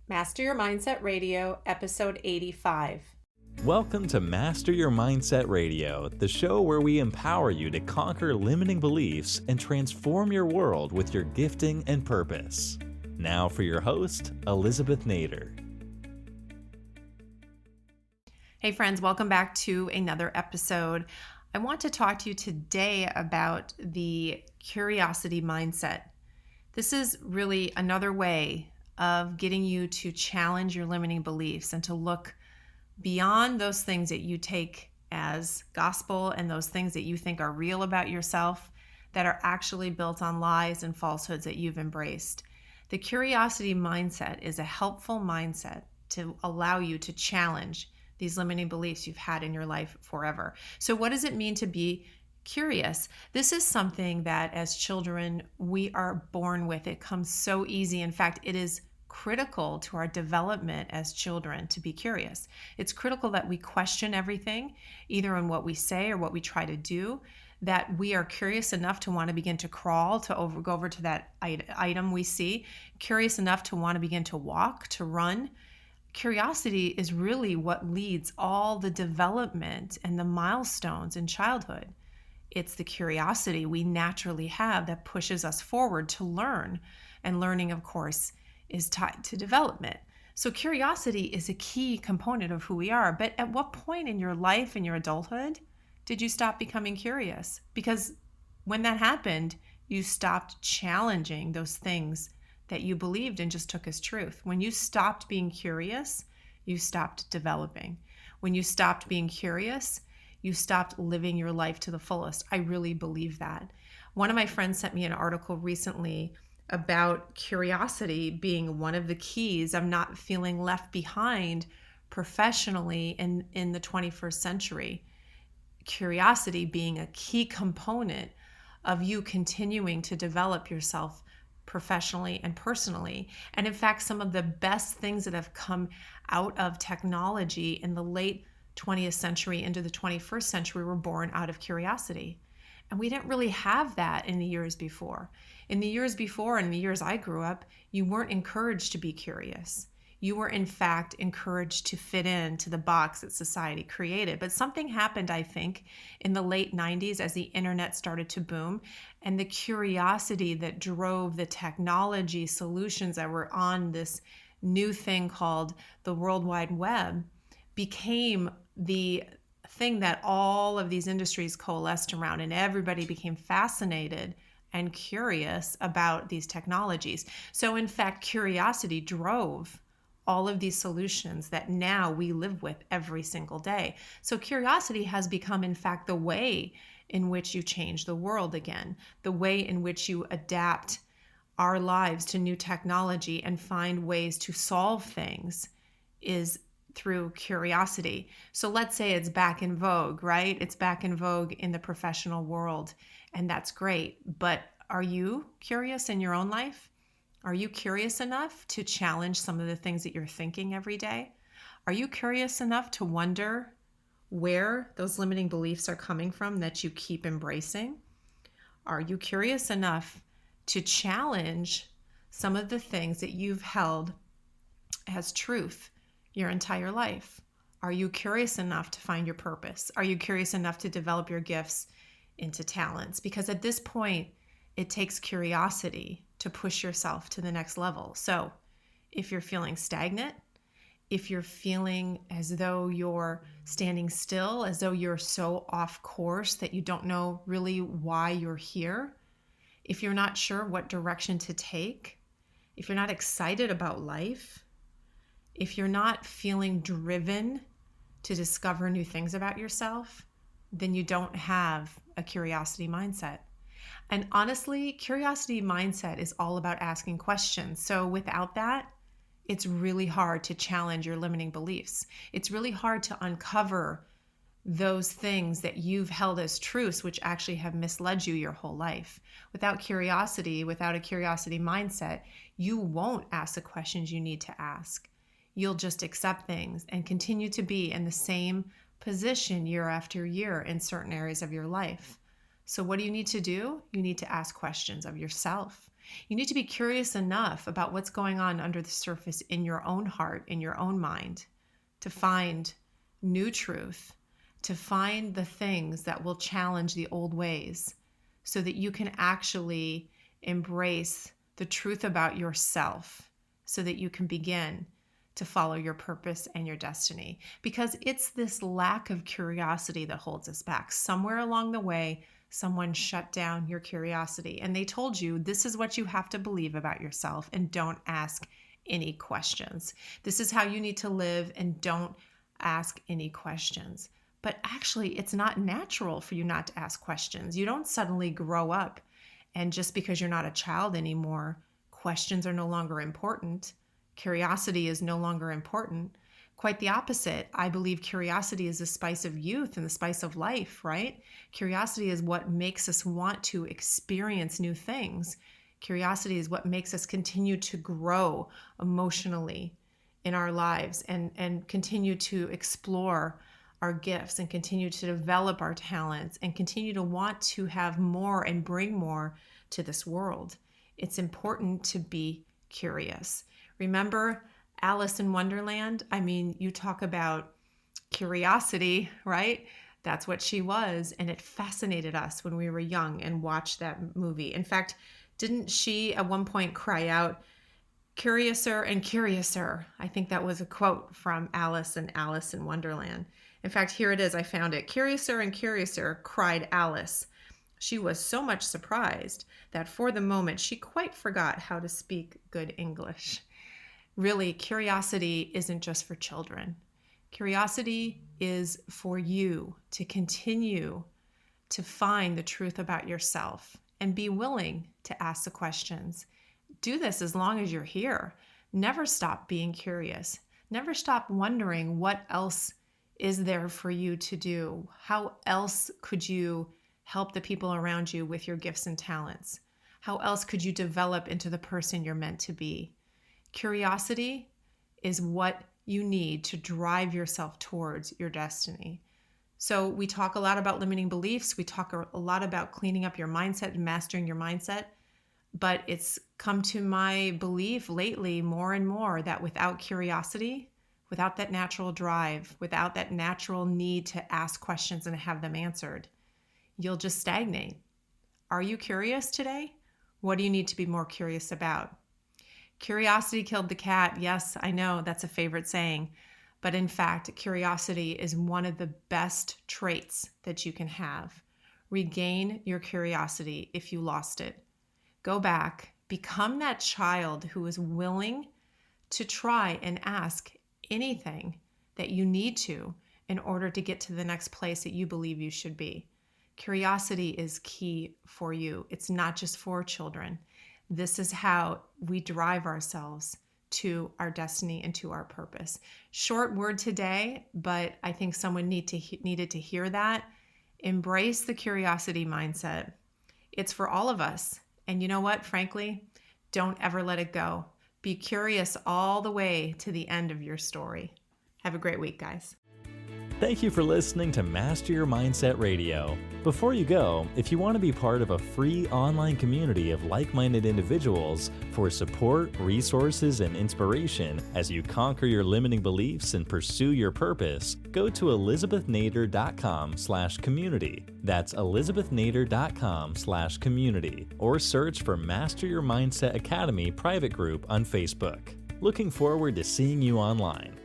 Master Your Mindset Radio, episode 85. Welcome to Master Your Mindset Radio, the show where we empower you to conquer limiting beliefs and transform your world with your gifting and purpose. Now for your host, Elizabeth Nader. Hey friends, welcome back to another episode. I want to talk to you today about the curiosity mindset. This is really another way of getting you to challenge your limiting beliefs and to look beyond those things that you take as gospel and those things that you think are real about yourself that are actually built on lies and falsehoods that you've embraced. The curiosity mindset is a helpful mindset to allow you to challenge these limiting beliefs you've had in your life forever. So what does it mean to be curious? This is something that as children we are born with. It comes so easy. In fact, it is critical to our development as children to be curious. It's critical that we question everything, either in what we say or what we try to do, that we are curious enough to want to begin to crawl, to go over to that item we see, curious enough to want to begin to walk, to run. Curiosity is really what leads all the development and the milestones in childhood. It's the curiosity we naturally have that pushes us forward to learn. And learning, of course, is tied to development. So curiosity is a key component of who we are. But at what point in your life, in your adulthood, did you stop becoming curious? Because when that happened, you stopped challenging those things that you believed and just took as truth. When you stopped being curious, you stopped developing. When you stopped being curious, you stopped living your life to the fullest. I really believe that. One of my friends sent me an article recently about curiosity being one of the keys of not feeling left behind professionally in the 21st century. Curiosity being a key component of you continuing to develop yourself professionally and personally. And in fact, some of the best things that have come out of technology in the late 20th century into the 21st century were born out of curiosity. And we didn't really have that in the years before. In the years before, in the years I grew up, you weren't encouraged to be curious. You were, in fact, encouraged to fit into the box that society created. But something happened, I think, in the late 90s as the internet started to boom, and the curiosity that drove the technology solutions that were on this new thing called the World Wide Web became the thing that all of these industries coalesced around, and everybody became fascinated and curious about these technologies. So in fact, curiosity drove all of these solutions that now we live with every single day. So curiosity has become, in fact, the way in which you change the world again, the way in which you adapt our lives to new technology and find ways to solve things is through curiosity. So let's say it's back in vogue, right? It's back in vogue in the professional world, and that's great. But are you curious in your own life? Are you curious enough to challenge some of the things that you're thinking every day? Are you curious enough to wonder where those limiting beliefs are coming from that you keep embracing? Are you curious enough to challenge some of the things that you've held as truth your entire life? Are you curious enough to find your purpose? Are you curious enough to develop your gifts into talents? Because at this point, it takes curiosity to push yourself to the next level. So if you're feeling stagnant, if you're feeling as though you're standing still, as though you're so off course that you don't know really why you're here, if you're not sure what direction to take, if you're not excited about life, if you're not feeling driven to discover new things about yourself, then you don't have a curiosity mindset. And honestly, curiosity mindset is all about asking questions. So without that, it's really hard to challenge your limiting beliefs. It's really hard to uncover those things that you've held as truths, which actually have misled you your whole life. Without curiosity, without a curiosity mindset, you won't ask the questions you need to ask. You'll just accept things and continue to be in the same position year after year in certain areas of your life. So what do you need to do? You need to ask questions of yourself. You need to be curious enough about what's going on under the surface in your own heart, in your own mind, to find new truth, to find the things that will challenge the old ways so that you can actually embrace the truth about yourself so that you can begin to follow your purpose and your destiny. Because it's this lack of curiosity that holds us back. Somewhere along the way, someone shut down your curiosity and they told you this is what you have to believe about yourself and don't ask any questions. This is how you need to live and don't ask any questions. But actually, it's not natural for you not to ask questions. You don't suddenly grow up and just because you're not a child anymore, questions are no longer important. Curiosity is no longer important. Quite the opposite. I believe curiosity is the spice of youth and the spice of life, right? Curiosity is what makes us want to experience new things. Curiosity is what makes us continue to grow emotionally in our lives and continue to explore our gifts and continue to develop our talents and continue to want to have more and bring more to this world. It's important to be curious. Remember Alice in Wonderland? I mean, you talk about curiosity, right? That's what she was. And it fascinated us when we were young and watched that movie. In fact, didn't she at one point cry out, "Curiouser and curiouser"? I think that was a quote from Alice and Alice in Wonderland. In fact, here it is. I found it. "Curiouser and curiouser," cried Alice. She was so much surprised that for the moment she quite forgot how to speak good English. Really, curiosity isn't just for children. Curiosity is for you to continue to find the truth about yourself and be willing to ask the questions. Do this as long as you're here. Never stop being curious. Never stop wondering what else is there for you to do. How else could you help the people around you with your gifts and talents? How else could you develop into the person you're meant to be? Curiosity is what you need to drive yourself towards your destiny. So we talk a lot about limiting beliefs. We talk a lot about cleaning up your mindset and mastering your mindset. But it's come to my belief lately more and more that without curiosity, without that natural drive, without that natural need to ask questions and have them answered, you'll just stagnate. Are you curious today? What do you need to be more curious about? Curiosity killed the cat. Yes, I know that's a favorite saying. But in fact, curiosity is one of the best traits that you can have. Regain your curiosity if you lost it. Go back, become that child who is willing to try and ask anything that you need to in order to get to the next place that you believe you should be. Curiosity is key for you. It's not just for children. This is how we drive ourselves to our destiny and to our purpose. Short word today, but I think someone needed to hear that. Embrace the curiosity mindset. It's for all of us. And you know what? Frankly, don't ever let it go. Be curious all the way to the end of your story. Have a great week, guys. Thank you for listening to Master Your Mindset Radio. Before you go, if you want to be part of a free online community of like-minded individuals for support, resources, and inspiration as you conquer your limiting beliefs and pursue your purpose, go to elizabethnader.com/community. That's elizabethnader.com/community, or search for Master Your Mindset Academy private group on Facebook. Looking forward to seeing you online.